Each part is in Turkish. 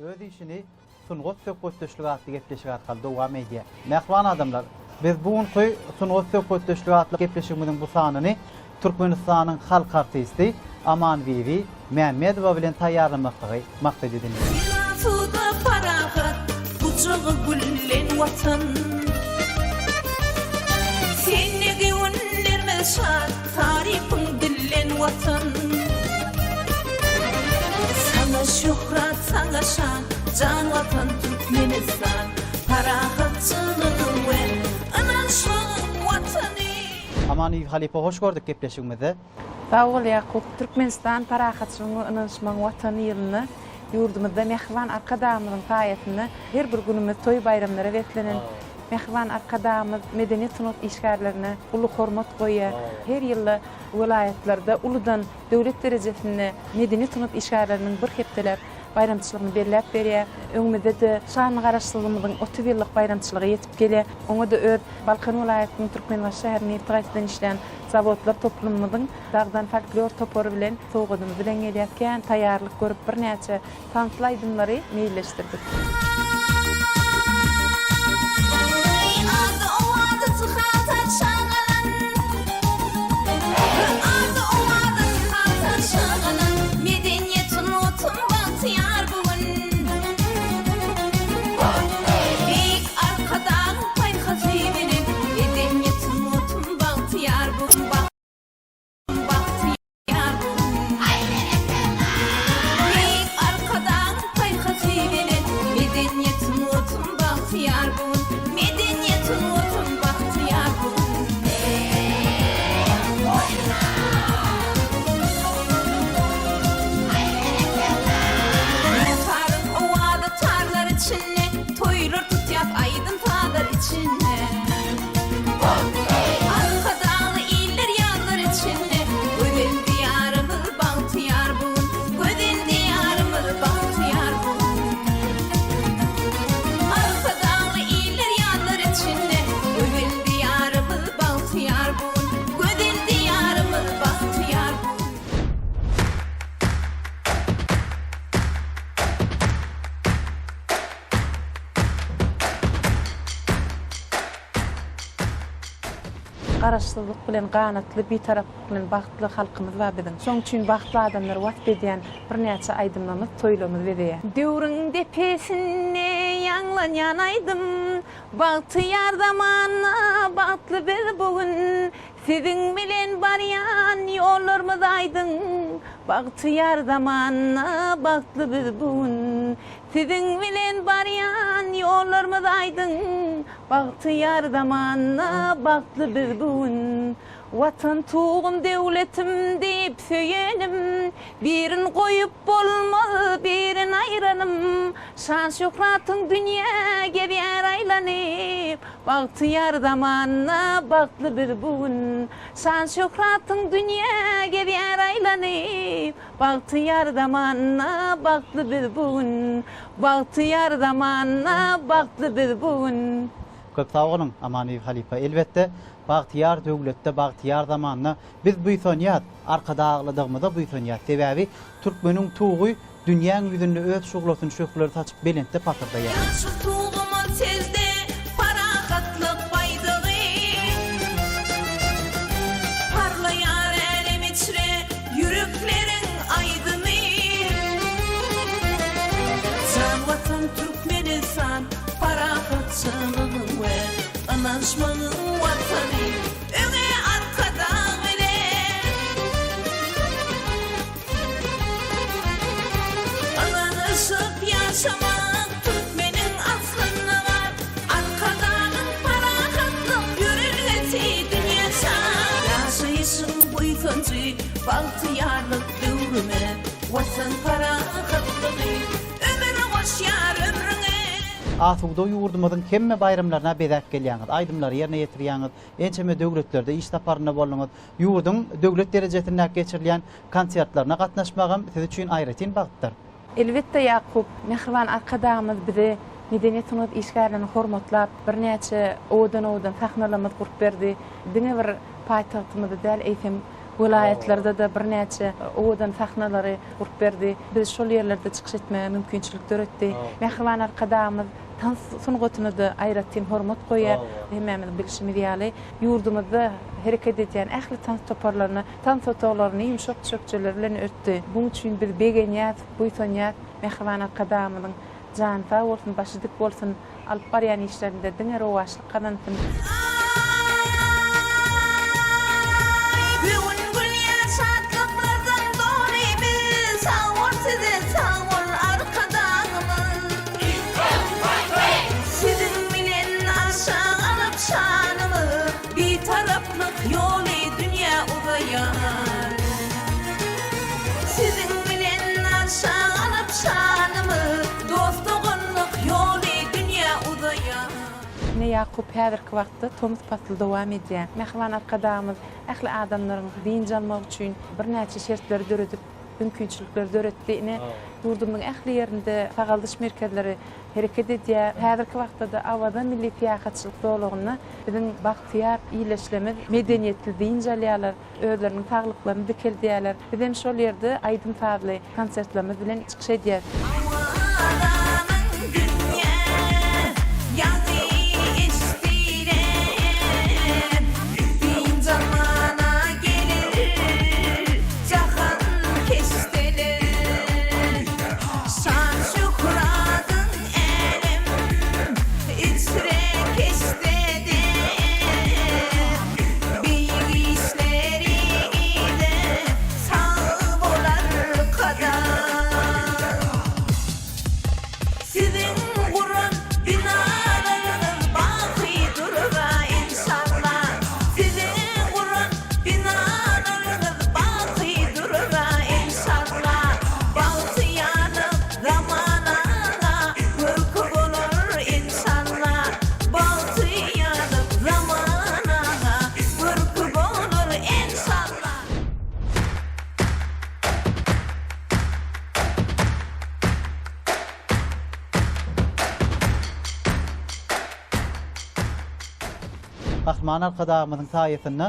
öz işini sunğut sökkötüşlüğü atlı gepleşik atkal dowam edýär. Mehriban adamlar, biz bugünkü sunğut sökkötüşlüğü atlı gepleşigimiziň bu sanyny Türkmenistanyň halk artisti Aman Bibi Mehmedowa bilen taýýarlamakly maksat edilýär. Suda parahat bucağı güllen vatan Seni güvünlerime şart tarifin dillen vatan Sana şöhret sana şan can vatan Türkmenistan Parahatçılığın ve ananşmağın vatanı Aman Bibi halipa hoş gördük gepleşigimizi. Sağ ol Yakup. Türkmenistan parahatçılığın ananşmağın vatanı ýylyny yurdumuzda mehriban arkadaşımızın taýatyny her bir günümüz toy bayramlara betlenen mehriban arkadaşımız medeniyet sunat işgärlerine ulu hormat goýýar. Her ýyly vilayetlerde uludan döwlet derejesinde medeniyet sunat işgärleriniň bir hepdeler bayramçylygyny belläp berýär. Öňümizde de şanly garaşdyrmamyzyň 30 ýyllyk bayramçylygy ýetip gelýär. Oňa da öz Balkan vilayatynyň Türkmenbaş şäherine ýetgäçden işleýän zawodlar toplumymyzyň dagdan folklor topory bilen soňgudymy bilen gelýärken taýýarlyk görüp bir näçe tanslaýdymlary meýilleşdirdik. Garaşsyzlyk bilen ganatly bitaraplyk bilen bagtly halkymyz bar biziň. Şoň üçin bagtly adamlar wagt edýän bir näçe aýdymlamy toýlamyz berýär. Döwrüň depesine ýanglanýan aýdym, bagty ýardamana bagtly bir bugün. Siziň bilen barýan ýollarymyz aýdym, bagty ýardamana bagtly bir bugün. Siziň bilen barýan ýollarymyz aýdym, bagty ýardamana bagtly bir bugün. Watan tuğum dewletim diýip söýenim, birin goýup bolmaz, birin aýranım. Şan şöhratyň dünýäge bir aýlanyp, bagty ýardamana bagtly bir bugün. Şan şöhratyň dünýäge bir aýlanyp, bagty ýardamana bagtly bir bugün. Bagty ýardamana bagtly bir bugün. Köp sağ olun Aman Bibi halipa. Elbette bagtyar döwletde bagtyar zamanna biz bu ýa arkada agladygymyzda bu ýa sebäbi türkmeniň tuğy dünýäň ýüzünde öz şuglasyny şöhleri taçyp belentde patyrdaýar. Türkmenistan parahatçılığın ve ananşmanın vatanı öňe arkadan bile ananışıp yaşamak Türkmenin aslında var arkadan parahatlık yürürleti dünyasa yaşayışın bu yıkıncı baltıyarlık dövrüme vatan parahatlığı ömür hoşyar ömrüne Asugda ýurdumyzyň hemme bayramlaryna bezäk gelýäňiz, aýdymlary ýerine ýetirýäňiz, ençeme döwletlerde iş taparyna bolýaňyz, ýurdun döwlet derejesinde geçirilýän konsertlaryna gatnaşmagam siz üçin aýratyn bagtdyr. Elbetde Yakup, mehriban arkadaşymyz bizi medeniyet sunat işgärlerini hormatlap, bir näçe odan sahnalamalar gurup berdi. Diňe bir paýtagtymyzda däl eýsem Vilayatlerde da bir näçe owadan sahnalary gurup berdi. Biz şol ýerlerde çykyş etmäge mümkinçilikler ötdi. Mehriban arkadaşymyz tan sunugatuna da aýratyn hormat goýar. Hemmämiz bilişimiz ýaly ýurdumyzda hereket edýän ähli tan toparlaryny, tan sotaglaryny ýumşak çökçeler bilen ötdi. Buň üçin biz begenýät, buýsanýat mehriban arkadaşymyzyň jan sag bolsun, başydyk bolsun, alyp barýan işlerinde diňe rowaşlyk kazansyň. Sizin bilen aşağı alıp şanımı, dostluğunluk yolu dünya uzayan. Ne Yakup häzirki wagtda Tomuz pasly dowam edýär. Mehriban arkadaşymyz ähli adamlaryň diň jalmak üçin bir näçe şertler döredip, mümkinçilikler döretdiğini ýurdumyň ähli ýerinde sagaldyş merkezleri hereket edýär. Häzirki wagtda da awada milli fiýakatçylyk dolugyny biziň bagtyýar iýleşlemiz, medeniýetli diň jalýarlar, özleriniň saglyklaryny dikeldiýärler. Biz hem şol ýerde aýdym fazly konsertlerimiz bilen çykyş edýär. Kahraman arkadaşymyzyň saýasynda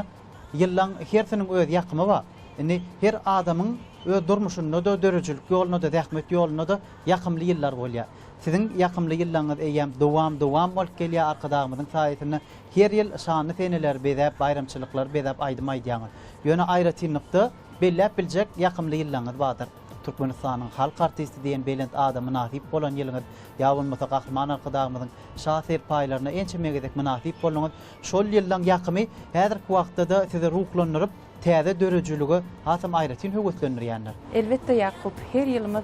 ýyllaň hersiniň öz ýakymy bar. Indi her adamyň öz durmuşynda da dörejilik ýoluna da zähmet ýoluna da ýakymly ýyllar bolýar. Siziň ýakymly ýyllaryňyz eýem dowam bolup gelýär arkadaşymyzyň saýasynda her ýyl şanly seneler bezäp bayramçylyklar bezäp aýdym aýdýaňyz. Ýöne aýratynlykda belläp biljek ýakymly ýyllaryňyz bardyr. Türkmenistanyň halk artisti diýen belent adamy nasip bolan ýylyňyz ýa bolmasa Kahraman arkadaşymyzyň şahsy paýlaryna ençe megedek nasip bolanyňyz şol ýyllaň ýakymy häzirki wagtda da sizi ruhlandyryp täze dörejiligi hasam aýratyn höwetlendirýänler. Elbetde Yakup, her ýylymyz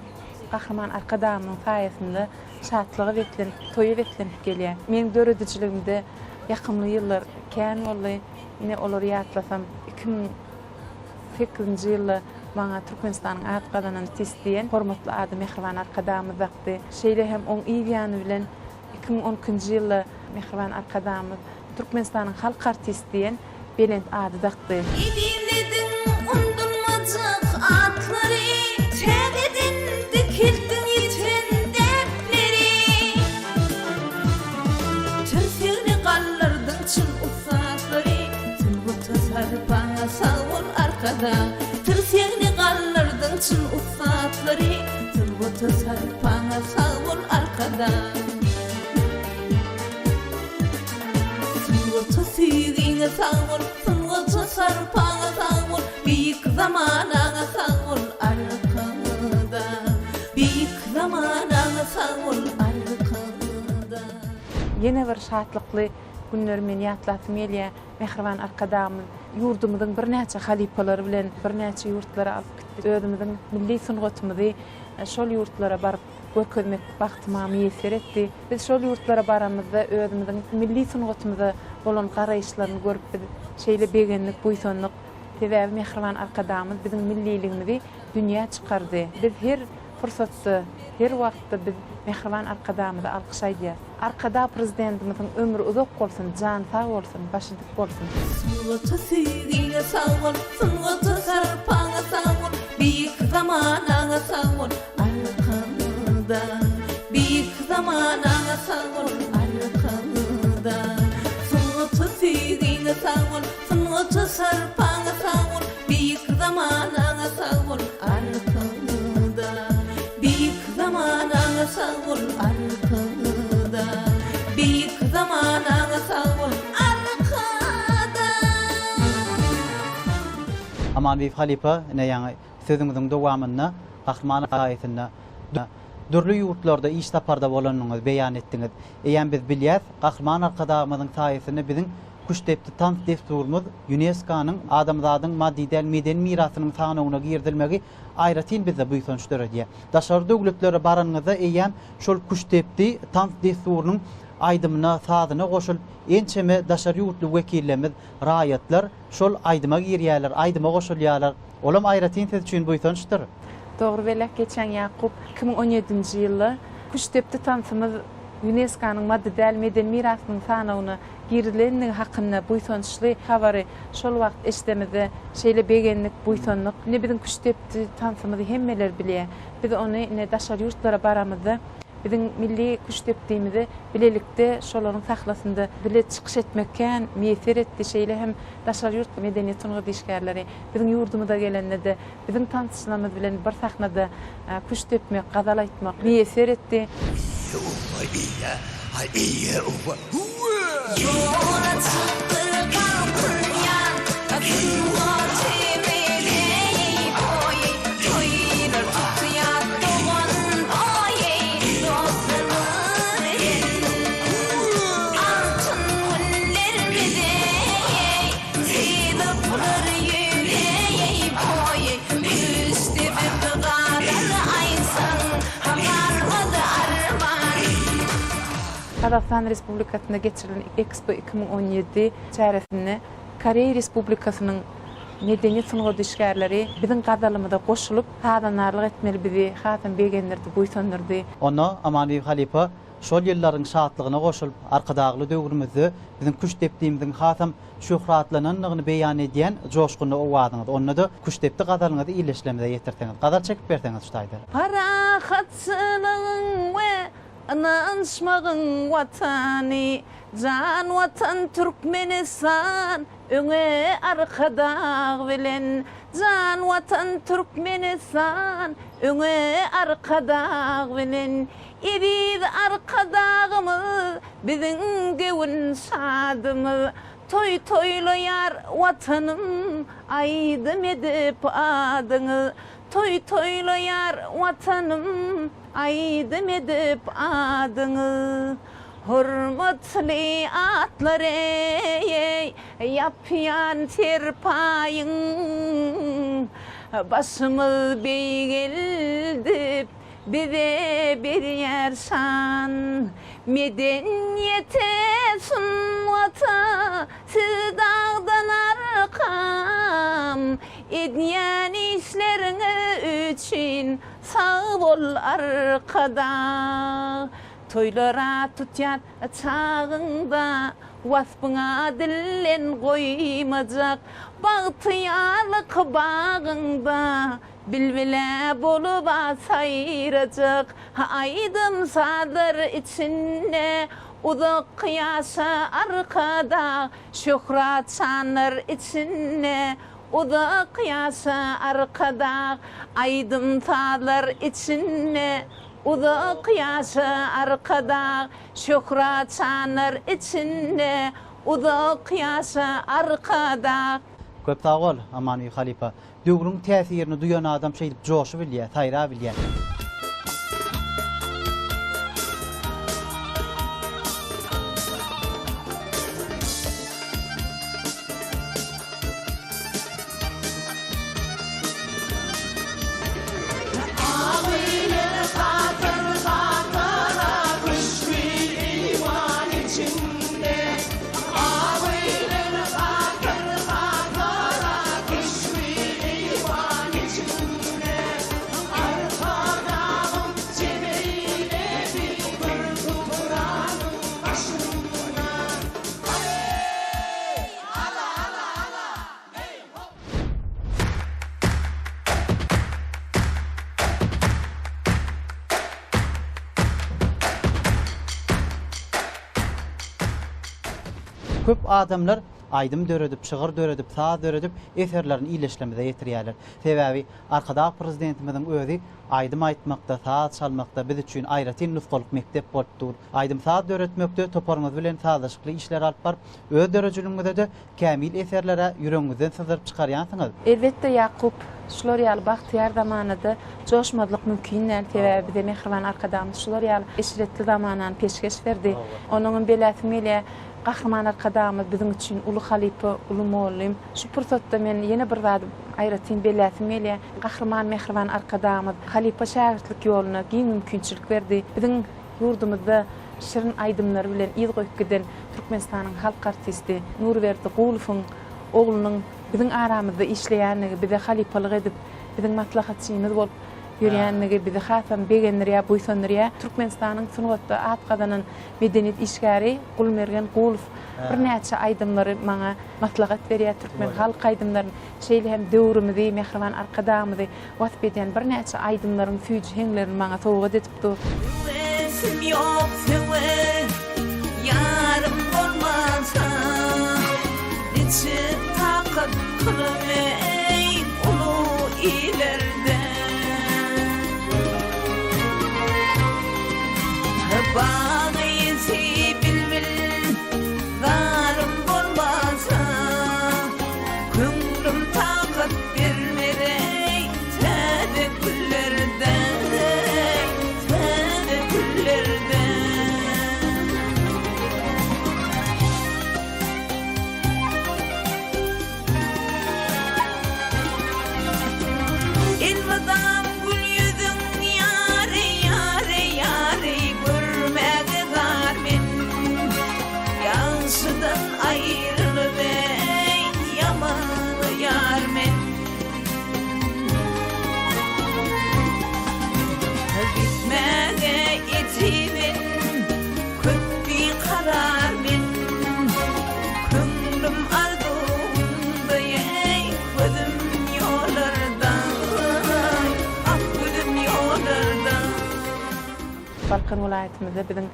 Kahraman arkadaşymyň saýasynda şatlygy beklenip, toýu beklenip gelýär. Meniň döredijiligimde ýakymly ýyllar kän boldy. Ine olary ýatlasam 2008-nji ýylda bana Türkmenistanyň ad gazanany tesdiýen hormatly ady Mehriban arkadaşymyz wagty. Şeýle hem oň iýany bilen 2010-njy ýylda Mehriban arkadaşymyz Türkmenistanyň halk artisti diýen belent ady wagty. İdiledin undurmacak atlary, täzeden dikildin ýiten dertleri. Türkmeni gallardyň çyn usatlary, tılgıta sarpana sawul arkada. Türkmeni gallardyň çyn usatlary, tılgıta sarpana sawul arkada. Süýgüňe sawul, tılgıta sarpana sawul, biýik zamanaňa sawul arkada. Biýik zamanaňa sawul arkada. Ýene bir şatlykly günler meni ýatlasym gelýär. Mehriban arkadaşymyz ýurdumyzyň bir näçe halipalary bilen bir näçe ýurtlara alyp gitdi. Özümiziň milli sungatymyzy şol ýurtlara baryp görkezmek bagtyma meýser etdi. Biz şol ýurtlara baramyzda özümiziň milli sungatymyza bolan garaýşlaryny görüp şeýle begenlik, buýsanlyk sebäbi Mehriban arkadaşymyz biziň milliligimizi dünýä çykardy. Biz her fursatda, her wagtda biz Mehriban arkadaşymyzy alkyşaýdýar. Arkada prezidentimiziň ömrü uzak bolsun, jan sag bolsun, başydyk bolsun. Suňata süýgüňe sawul, suňata sarpaňa sawul, biýik zamanaňa sawul arkada. Biýik zamanaňa sawul arkada. Suňata süýgüňe sawul, suňata sarpaňa sawul, biýik zamanana sağ ol arkamda. Büyük zamanana sağ ol arkamda. Büyük zamanana sağ ol arkada. Aman bir halipa ne yani sözümüzün dowamyna Kahraman ayetinde dürlü yurtlarda iş taparda bolanyňyzy beýan etdiňiz. Eýen biz bilýäs, Kahraman arkadamyzyň saýasynda biziň Kuştepdi Tans Desturumuz UNESCO-nyň adamzadyň maddi medeni mirasynyň sanawyna girdilmegi aýratyn bize bu soňçlary diýär. Daşary döwletlere baranyňyzda eýen şol Kuştepdi Tans Desturunyň aýdymyna, sazyna goşulyp ençeme daşary ýurtly wekillerimiz, raýatlar şol aýdyma girýärler, aýdyma goşulýarlar. Olam aýratyn siz üçin bu soňçlary. Doğru belek geçen Yakup 2017-nji ýyly Kuştepdi tansymyz UNESCO-nyň maddi medeni mirasynyň sanawyna girilenligi hakyna buýsonçly habary şol wagt eşdemede şeýle begenlik buýsonlyk. Ne biziň Kuştepdi tansymyzy hemmeler bilýär. Biz ony ne daşary ýurtlara baramyzda biziň milli Kuştepdimizi bilelikde şolaryň saklasynda bile çykyş etmekken meýser etdi şeýle hem daşary ýurt medeniýetiniň dişgärleri biziň ýurdumyza gelende de biziň tanışlarymyz bilen bir sahnada Kuştepmek, gazal aýtmak meýser etdi. Kazakistan Respublikasyna geçirilen Expo 2017 çäresinde Koreýa Respublikasynyň medeniýet sunugy dişgärleri biziň gazalymyza goşulyp hadanarlyk etmeli bizi, hatan begenlerdi buýsandyrdy. Ona Amani Halipa şol ýyllaryň şatlygyna goşulyp arkadagly döwrümizde biziň Kuştepdimiziň hatam şöhratlananyny beýan edýän joşguny owadyňyz. Onda da Kuştepdi gazalyňyzy iýleşlemede ýetirdiňiz. Gazal çekip berdiňiz şutaýdy. Parahatçylygyň we ananşmagın watany, can watan Türkmenistan, öňe arkadag bilen. Can watan Türkmenistan, öňe arkadag bilen. Iriz arkadagymyz, biziň gewin sadymyz. Toy toylaýar watanym, aýdym edip adyňy. Toy toylaýar watanym, aýdym edip adyňy. Hormatly atlar ey, yapýan terpaýyň. Başymyz beýgeldip, bize berýärsan. Medeniýete sunwata, siz dağdan arkam. Edýän işleriňi üçün sağ bol arkada. Toylara tutýar çağında, waspyňa dillen goýmajak. Bagtyýarlyk bagynda, bilbile bolup saýrajak. Aýdym sadyr içinde, uzak kıyasa arkada. Şöhrat sanır içinde, uzak kıyasa arkada. Aýdym sadyr içinde, uzak kıyasa arkada. Şöhrat sanır içinde, uzak kıyasa arkada. Köp sağ ol Amani Halipa. Döwrüň täsirini duýan adam şeýdip joşy bilýär, taýra bilýär. Köp adamlar aydym döredip, şygyr döredip, saz döredip eserlerini iyileşlemede ýetirýärler. Sebäbi arkada prezidentimizin özi aydym aýtmakda, saz çalmakda biz üçin aýratyn nusgalyk mektep bolupdyr. Aydym saz döretmekde toparymyz bilen sazlaşykly işler alyp baryp, öz derejeliňizde de kämil eserlere ýüregiňizden syzyryp çykarýansyňyz. Elbetde Yakup, şular ýaly bagtyar zamanynda joşmadlyk mümkin näl sebäbi de Mehriban arkadaşymyz şular ýaly eşiretli zamanany peşkeş berdi. Onuň belätmeli Gahrman arkadaşymyz bizim üçin ulu halipa, ulu muallim. Şu pursatda men ýene bir zat aýratyn belätmeli Gahrman Mehriban arkadaşymyz halipa şäherlik ýoluna giň mümkinçilik berdi. Bizim ýurdumyzda şirin aydymlar bilen ýyl goýup giden Türkmenistanyň halk artisti Nurberdi Gulufoň oglunyň bizim aramızda işleýänligi, bize halipalyk edip, bizim maslahatçymyz bolup ýürýänligi, bize hasam begenlerýä, buýsanlarýa. Türkmenistanyň sungatda at gadanan medeniýet işgäri Gulmergen Guluf bir näçe aydymlary maňa maslahat berýär. Türkmen halk aydymlaryny şeýle hem döwrümizi, Mehriban arkadaşymyzy wasp eden bir näçe aydymlaryň süýji heňlerini maňa sowgat etipdi. Yok sever, yarım olmasa, içi takat kılmay ulu ileride. Bağıysi bilbil, yarım olmasa, kümrüm takat vermerey, tede küllerde. Elmadam gül yüzün yâre yâre yâre görmege garmen yansıdan ayrılıp yaman yarmen bitmege etimin köp bir karar men kömrüm ardımda ey gözüm Balkan vilayetimize bizim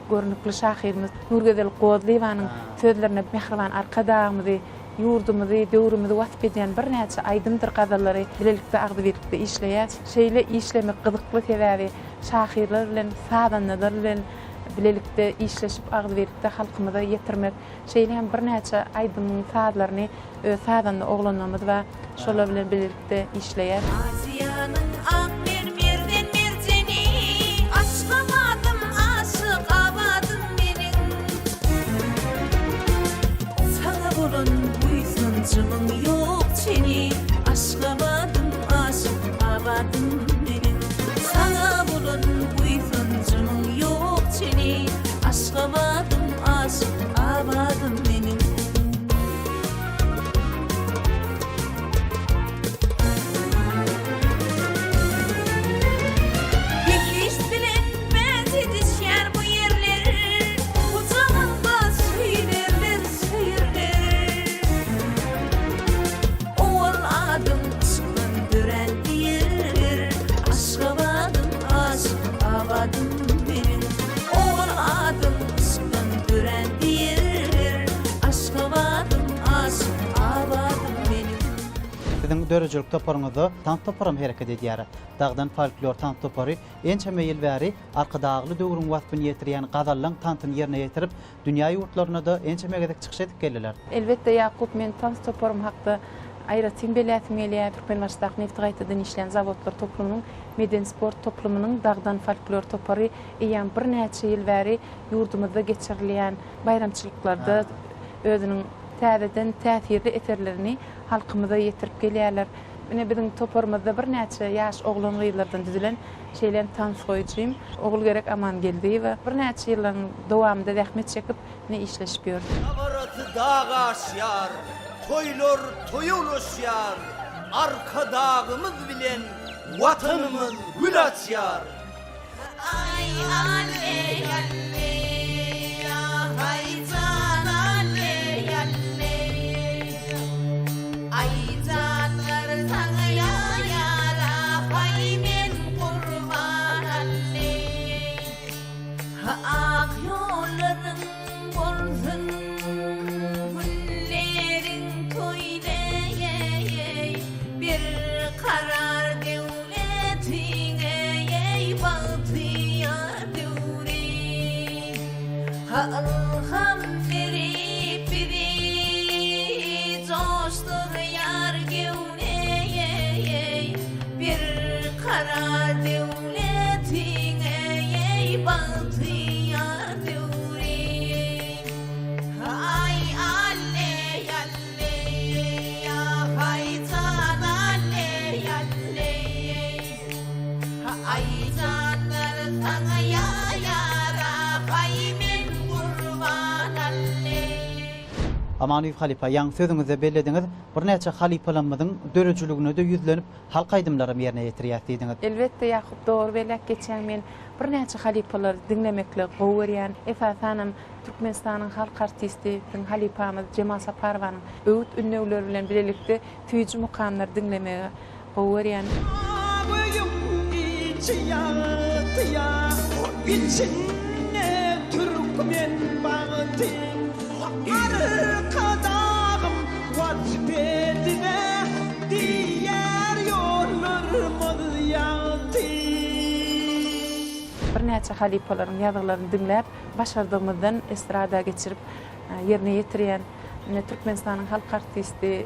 görnükli şahirimiz Nurgedel Godliýanyň sözlerine Mehriban arkadaşymyzy, ýurdumuzy, döwrümizi wasp eden bir näçe aydymdyr gazallary bilelikde agdybirlikde işleýär. Şeýle işlemek gyzykly sebäbi şahirler bilen, sadanlar bilen bilelikde işleşip agdybirlikde halkymyza ýetirmek. Şeýle hem bir näçe aydymyň sadlaryny öz sadanyny oglanmamyz we şolar bilen bilelikde işleýär. Asiýanyň ak mermerden merjeni aşkamadım aşık abadym meniň. Sana bolan buýsançymyň ýok seni aşkamadım aşık abadym meniň. Sana bolan buýsançymyň ýok seni aşkamadım aşık abadym meniň. Bizim dörejelik toparyňyzda tant toparym hereket edýär. Dagdan folklor tant topary ençe meýil bäri arkadagly döwrüň wasbyny ýetirýän gazallyň tantyny ýerine ýetirip dünýä ýurtlaryna da ençe megedek çykyş edip geldiler. Elbetde Yakup, men tant toparym hakda aýratyn belätmeli Türkmenistanyň neft gaýtadan işleýän zawodlar toplumynyň meden sport toplumynyň dagdan folklor topary ýa bir näçe ýyl bäri ýurdumyzda geçirilýän bayramçylyklarda özüniň täzeden täsirli eserlerini halkymyza ýetirip gelýärler. Mine bizim toparymyzda bir näçe ýaş oglan gyýlardan düzülen şeýlen tans goýjym. Ogul gerek aman geldi we bir näçe ýyllaryň dowamında zähmet çekip ne işleşip ýördi. Avaratı dağaşyar, toylor toyuluşyar, arka dağımız bilen vatanımız gül açyar. Ay alle alle hayzan alle alle ayzanlar sana yara haymen kurban alle ak yolların bolsun gülle Alham feri piri coştur yar gevneye bir kara devletine bahtiyar devri ay alle alle ya haytan alle alle ay canlar sana ya yara haymin kurban alle. Aman Üyüp halipa, ýaňy sözüňizde bellediniz, bir näçe halipalanmadyň dörejüligine de yüzlenip halk aýdymlarym ýerine ýetirýär diýdiňiz. Elbette Yakup doğru belek geçen men bir näçe halipalar dinlemekle gowurýan. Esasanam Türkmenistanyň halk artisti halipamyz Cemal Saparwanyň öwüt ünlüleri bilen bilelikde tüýjü mukamlar dinlemege gowurýan. İçine Türkmen bağıtın arkadağım vazifetine diğer yollarımız yağdı. Bir näçe halipalaryň ýazgylaryny dinläp, başardygymyzdan estrada geçirip ýerine ýetirýän Türkmenistanyň halk artisti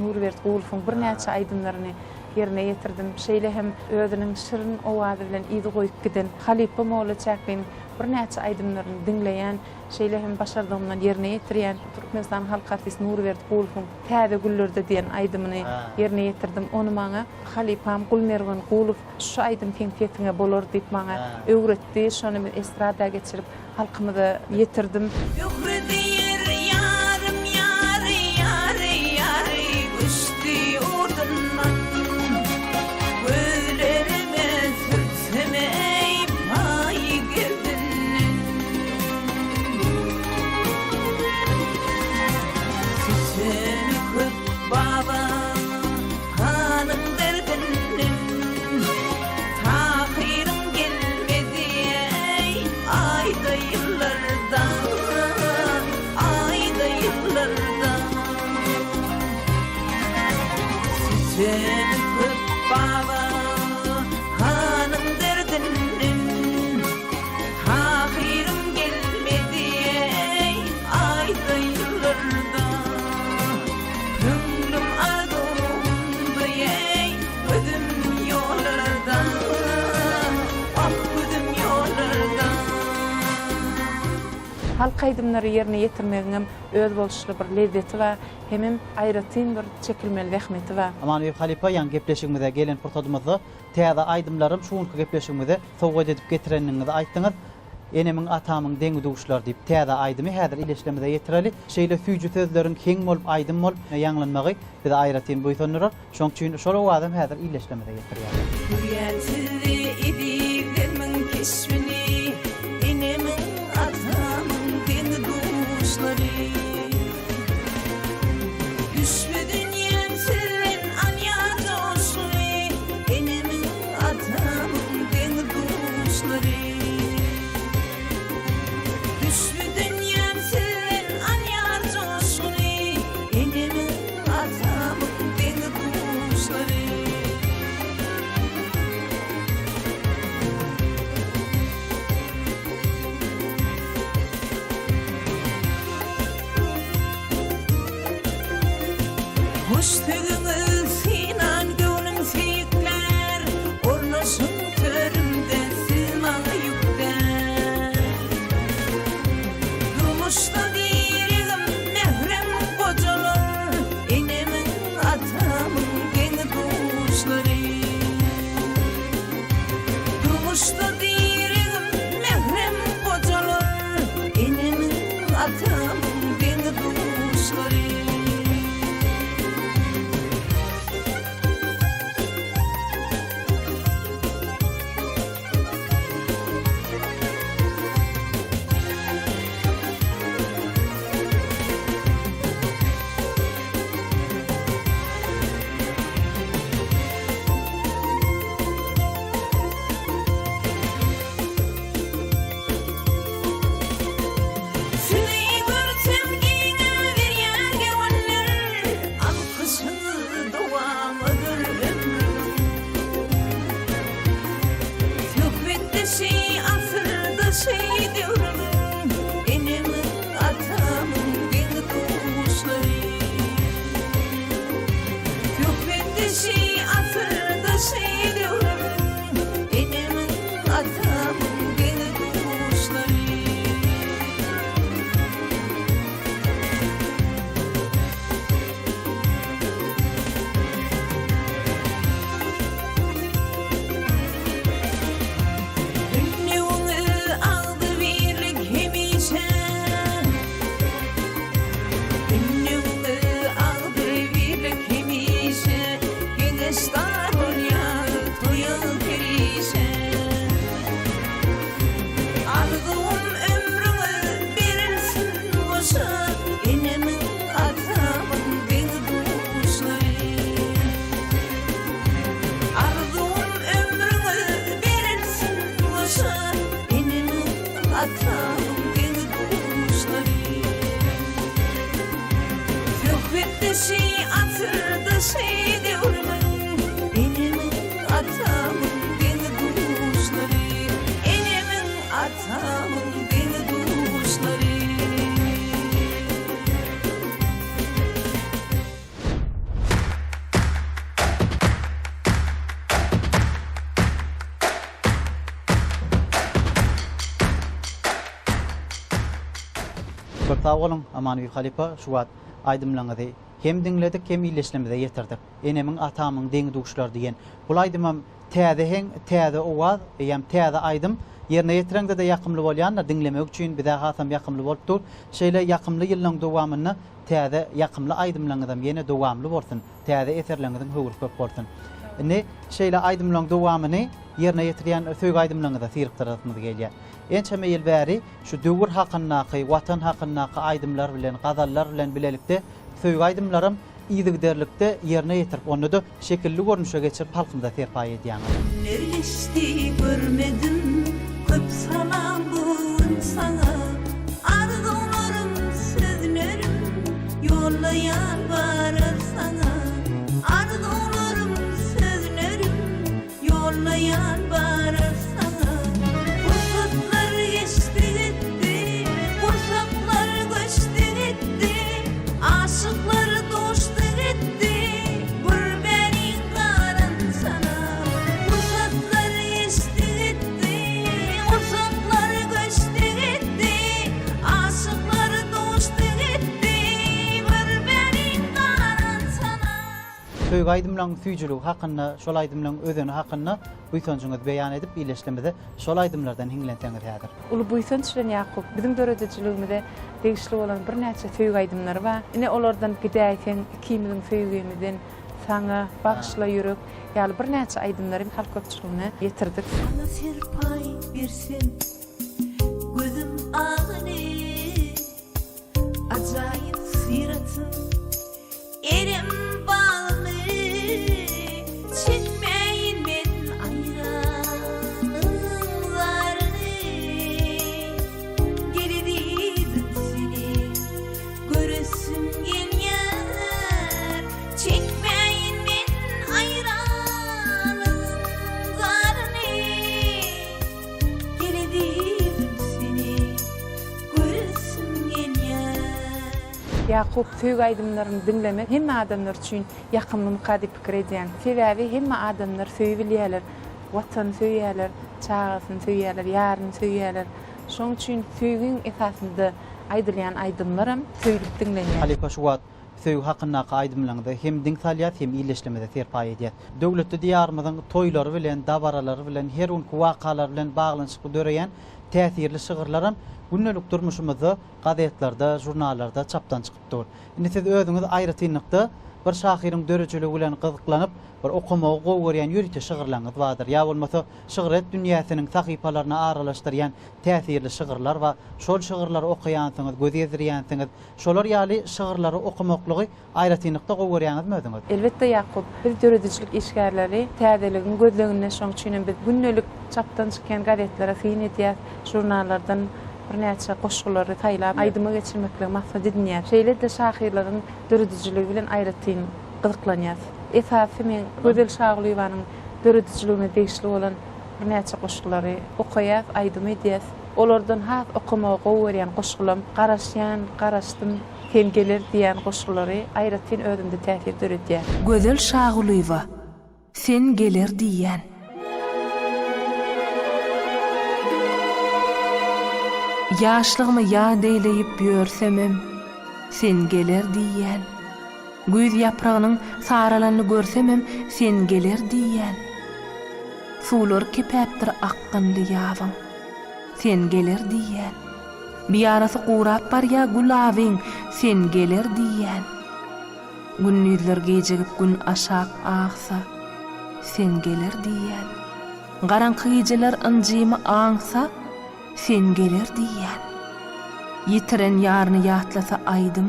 Nurwert Gulfoň bir näçe aýdymlaryny ýerine ýetirdim. Şeýle hem özüniň şirin owazy bilen ýygy goýup giden Halipa Molla Çäkmen bir näçe aýdymlaryny dinleýän, şeýle hem başardygymdan ýerine ýetirýän Türkmenistan halk artisti Nurwert Gulfoň "Täze güllerde" diýen aýdymyny ýerine ýetirdim. Onu maňa Halipam Gulmerwan Gulup şu aýdym teňpetine bolar diýip maňa öwretdi. Şonu men estrada geçirip halkymyza ýetirdim. Yuhredir yarım yarı yarı yarı Güçlü ordundan Gözlerime sürtseme ey pay girdinin Sütünü kıp baba hanım derdinin Tahirim gelmedi ey ayda yıllardan Ayda yıllardan Sütünü kıp baba hanım derdinin Tahirim gelmedi ey ayda yıllardan Gönlüm ardımda ey ödüm yollardan Ah ödüm yollardan Halk aýdymlary ýerine ýetirmegiňem öz bolşly bir lezzeti we hemem aýratyn bir çekilmeli rahmeti we Aman Üyüp halipa, ýa gepleşigimize gelen fırsatymyzy täze aýdymlarym şuňky gepleşigimize sowgat edip getireniniňizi aýtdyňyz. Enemiň atamyň deňi duguşlar diýip täze aýdymy häzir ileşlemede ýetireli. Şeýle süýjü sözleriň keng bolup aýdym bolup ýanglanmagy bize aýratyn boýsundyrar. Şoň üçin şol owazym häzir ileşlemede ýetirýär. Hürriyetli idiğimin keşfini Enemin atamın deni duşları Düşmü dünyam senin anya coşları Enemin atamın deni duşları Düşmü dünyam senin anya coşları Enemin atamın deni duşları Hoş tügümüz sinan gönlüm seyikler Ornaşın törümde sığmağı yükler Durmuşta diyelim nehrem kocalar Enemin atamın geni kuşları Durmuşta diyelim nehrem kocalar Enemin atamın geni kuşları Şey asırda şey diyorum Enem atamın beni kuşları Söhbette şey atırdı şey devrimi Enemin atamın beni kuşları Enemin atamın beni kuşları Bir sağ olun Amanevi Halipa şu wagt aýdymlaňyzy hem dinledik hem iýleşlemede ýetirdik. Enemin atamyň deňi duguşlar diýen. Bul aýdymam täze owaz, ýa-hem täze aýdym ýerine ýetirende de ýakymly bolýanlar dinlemek üçin bir daha hasam ýakymly bolup dur. Şeýle ýakymly ýyllaryň dowamyny täze ýakymly aýdymlaňyzam ýene dowamly bolsun. Täze eserleňiziň höwür köp bolsun. Ne şeýle aýdymlaryň dowamyny ýerine ýetirýän söýg aýdymlaňyza siriktirýärmiz gelýär. Ençeme ýyl bäri şu döwür hakyndaky, watan hakyndaky aýdymlar bilen, gazallar bilen bilelikde söýg aýdymlarym ýygyderlikde ýerine ýetirip onu da şekilli görnüşe geçirip halkymda terpay edýän. Nerleşti görmedim köp salam bugün sana Arzularım sözlerim yollayan barar sana Arzularım sözlerim yollayan barar sana Fırsatlar geçti gitti Fırsatlar göçtü gitti Aşıklar doştu gitti Gurbenin karan sana Fırsatlar geçti gitti Fırsatlar göçtü gitti Aşıklar doştu gitti Gurbenin karan sana Söýg aýdymlaryň süýjüligi hakynda, şol aýdymlaryň özüni hakynda buýsanjyňyz beýan edip iýleşlemede şol aýdymlardan hiňlenteňiz häzir. Ulu buýsan çyran Ýakup, bizim döredejligimizde degişli bolan bir näçe söýg aýdymlar bar. Ine olardan gidaýken ikimiziň söýgümizden saňa bagşla ýürek, ýaly bir näçe aýdymlary halk köpçüligine ýetirdik. Bana serpay versin gözüm ağını Acayip siratım erim bağlı Çekmeyin men ayranlarını Geridim seni göresim gelýär Çekmeyin men ayranlarını Geridim seni göresim gelýär Ýakup söýg aýdymlaryny dinlemek hemme adamlar üçin ýakymly mukady pikir edýän. Sebäbi hemme adamlar söýüp bilýärler, watan söýýärler, çağasyny söýýärler, ýaryny söýýärler. Şoň üçin söýgüň esasynda aýdylýan aýdymlarym söýülip dinlenýär. Halipa şu wagt söýg hakyndaky aýdymlaryňda hem diň salyat hem iýleşlemede terpay edýär. Döwletli diýarymyzyň toýlary bilen, dabaralary bilen, her günki wakalar bilen baglanyşyk döreýän täsirli şygyrlarym günnelik durmuşymyzda gazetlarda, jurnallarda çapdan çykyp dur. Indi siz özüňiz aýry tynlykda bir şahyryň döreçiligi bilen gyzyklanyp bir okumagy gowurýan ýürüte şygyrlaryňyz bardyr. Ýa bolmasa şygyret dünýäsiniň sahypalaryna aralashdyrýan täsirli şygyrlar we şol şygyrlary okuýansyňyz, göz ýezdirýänsiňiz, şolar ýaly şygyrlary okumaklygy aýry tynlykda gowurýanyzmy özüňiz? Elbetde Ýakup, biz döredejilik işgärleri täzeligiň gözlegine şoň üçin biz günnelik çapdan çykýan gazetlere syn edýär, jurnallardan bir näçe goşgulary taýlap aýdyma geçirmekle maksat edinýär. Şeýle de şahyrlaryň döredejiligi bilen aýratyn gyzyklanýar. Esasy men Gözel Şagylyýanyň döredejiligine degişli bolan bir näçe goşgulary okuýar, aýdyma edýär. Olardan has okumagy gowurýan goşgulam, garaşýan, garaşdym, hem gelir diýen goşgulary aýratyn özünde täsir döredýär. Gözel Şagylyýa, sen gelir diýen. Yaşlygymy ýad eýleyip ýörsemem, sen geler diýen. Güýz ýapragynyň saralanyny görsemem, sen geler diýen. Suwlar kepäpdir akkanly ýawyň, sen geler diýen. Biýarasy gurap barýa gulawyň, sen geler diýen. Günnüzler gejegip gün aşak ağsa, sen geler diýen. Garanky geceler ynjymy aňsa, sen geler diýen. Yitiren ýaryny ýatlasa aýdym,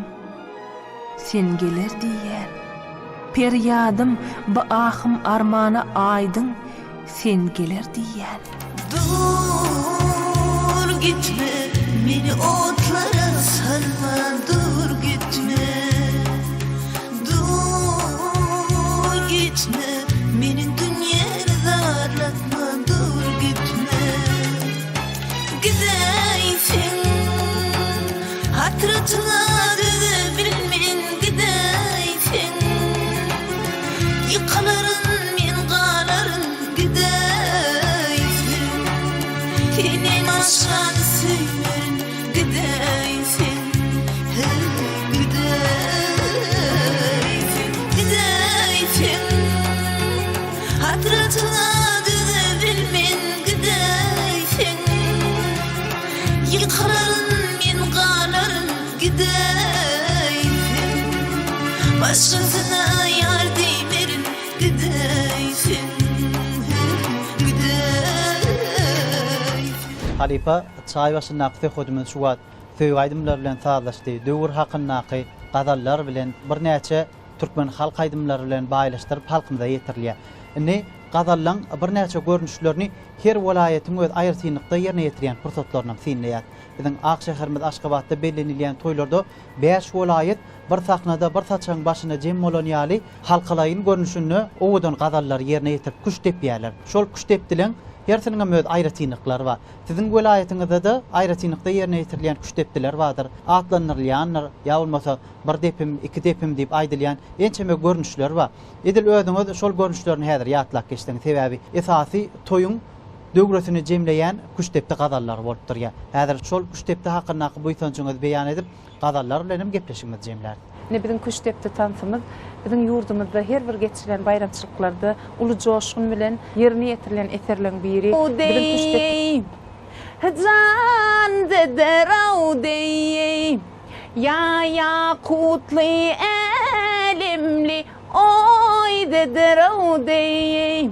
sen geler diýen. Perýadym bu ahym armana aýdyň, sen geler diýen. Dur gitme, beni otlara sarma, dur gitme. Dur gitme, beni dünyaya darlatma, dur gitme. Gideysin, hatırına bilmen gideysin. Yıkaların men qaların gideysin. Senin aşağıda söylerin gideysin. Gideysin, gideysin. Hatırına bilmen gideysin. Yıkaların men qaların gideysin. Başkasına yardım verin gideysin. Gideysin. Halifa çay başında qısa hodumuz şuat söýaýdymlar bilen sazlaşdy. Döwür hakyndaky gadallar bilen bir näçe türkmen halk aýdymlary bilen baýlaşdyryp halkymyza ýetirliýär. Indi gadallan bir näçe görnüşlerini her welaýatyň öz aýrtynlykda ýerine ýetirýän pursatlaryna synleýär. Biziň Akşeherimiz Aşgabatda bellenilýän toýlarda 5 welaýat bir sahnada bir saçaň başyna jem bolan ýaly halkalayyn görnüşini owdan gadallar ýerine ýetirip kuş depýärler. Şol kuş depdilen Ýertiniň öz aýratynlyklary bar. Siziň welaýatyňyzda da aýratynlykda ýerine ýetirilýän kuş depdiler bardyr. Atlanyrlýanlar, ýa bolmasa bir depim, iki depim diýip aýdylýan ençeme görnüşler bar. Edil özüňiz şol görnüşlerini häzir ýatlap geçdiň. Sebäbi esasy toýuň döwresini jemleýän kuş depdi gadallar bolup durýar. Häzir şol kuş depdi hakyndaky bu ýetňiňizi beýan edip gadallar bilen gepleşigimiz jemler. Ne bizim kuş depdi tansymyz, bizim yurdumuzda her bir geçirilen bayramçılıklarda ulu coşkun bilen yerine yetirilen eserlerin biri. Bizim kuş depdi. Can dederawdey ya yakutli elimli oy dederawdey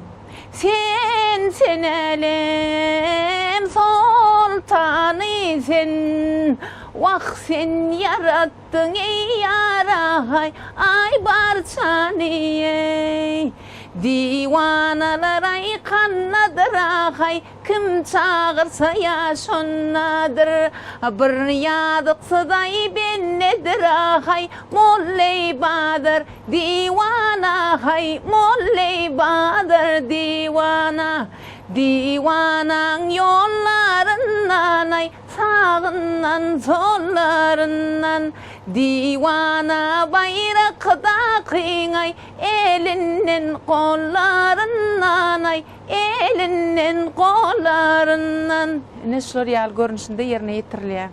sen elem sultanı sen vah sen yarattın ey yarahay ay barçanı ey divanalar ay kannadır ay kim çağırsa ya şonnadır bir yadıksa da ben nedir ay molley badır divana ay molley badır divana divanan yollarından ay sağından sollarından divana bayrakda kıyay elinden kollarından ay elinden kollarından Neşler ýal görnüşinde yerine ýetirilýär.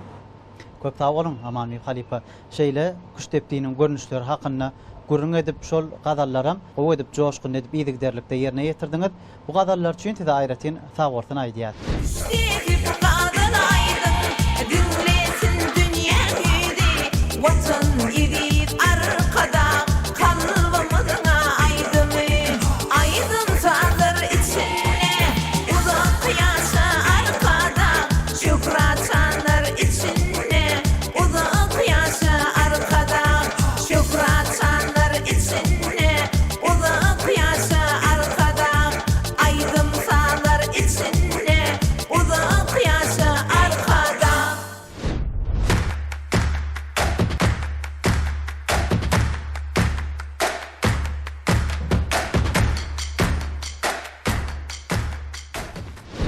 Köp sag bolun Aman Halifa. Şeýle kuş depdiğiniň görnüşleri hakynda gurrun edip şol gadallara gowy edip joşkun edip ýetigderlikde ýerine ýetirdiňiz. Bu gadallar üçin size aýratyn sag bolsun aýdýar. Sevip kadın aydın, dinlesin dünya güdü. Vatan idip arkada, kalbimizin aydını. Aydın sağır içine, uzak yaşa arkada. Şükranlar içine, uzak yaşa arkada. Şükranlar içine, uzak yaşa arkada. Aydın sağır içine, uzak yaşa arkada.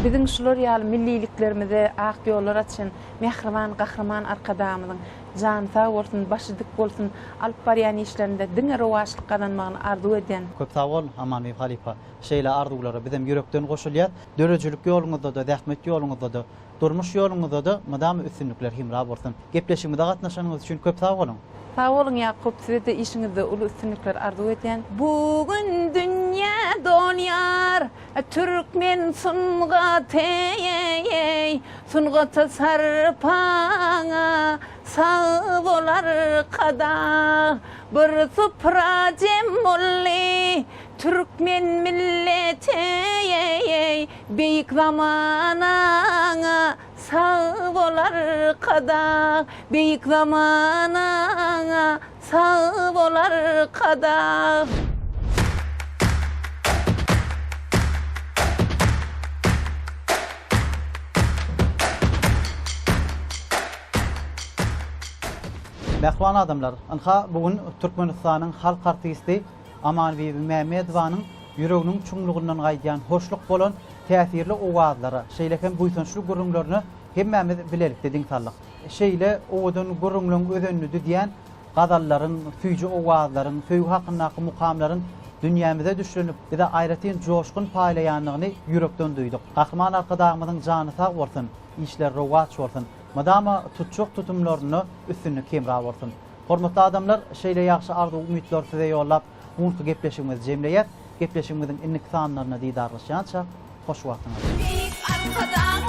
Bizim şular ýaly milliliklerimize ak ýollar açan mehriban gahrman arkadamyzyň jan sag bolsun, başy dik bolsun, alyp barýan işlerinde diňe rowaşlyk kazanmagyny arzu edýän. Köp sag bol Aman Halifa. Şeýle arzuwlary bizim ýürekden goşulýar. Dörejilik ýoluňyzda da, zähmet ýoluňyzda da, durmuş ýoluňyzda da madam üstünlikler himra bolsun. Gepleşigimizde gatnaşanyňyz üçin köp sag bolun. Sag bolun Ýakup, size de işiňizde uly üstünlikler arzu edýän. Bugün dünya donyar Türkmen sungat ey sungata sarpaňa sağ bolar kada bir supra jemmolli Türkmen milleti ey beýik zamanaňa sağ bolar kada beýik zamanaňa sağ bolar kada. Mehriban adamlar, anha bugün Türkmenistanyň halk artisti Amanbek Mehmedowanyň ýüreginiň çuňlugyndan gaýdýan hoşluk bolan täsirli owazlary, şeýleken buýsunçly gurrunlaryny hemmemiz bilelik dediň sallyk. Şeýle owadan gurrunlaryň özünni diýen gazallaryň, süýji owazlaryň, söýgü hakyndaky mukamlaryň dünyamyza düşürenip eda aýratyn joşkun paýlaýanlygyny ýürekden duýduk. Gahman arkadagymyzyň jany sag bolsun, işler rowat bolsun. Madama tutçuk tutumlaryny üstünlük kemra bolsun. Hormatly adamlar, şeýle ýaxşy arzu umytlar size ýollap, bu gepleşigimiz jemleýär. Gepleşigimiziň innik sanlaryna diýdarlaşýança hoş wagtyňyz. Büyük arkadan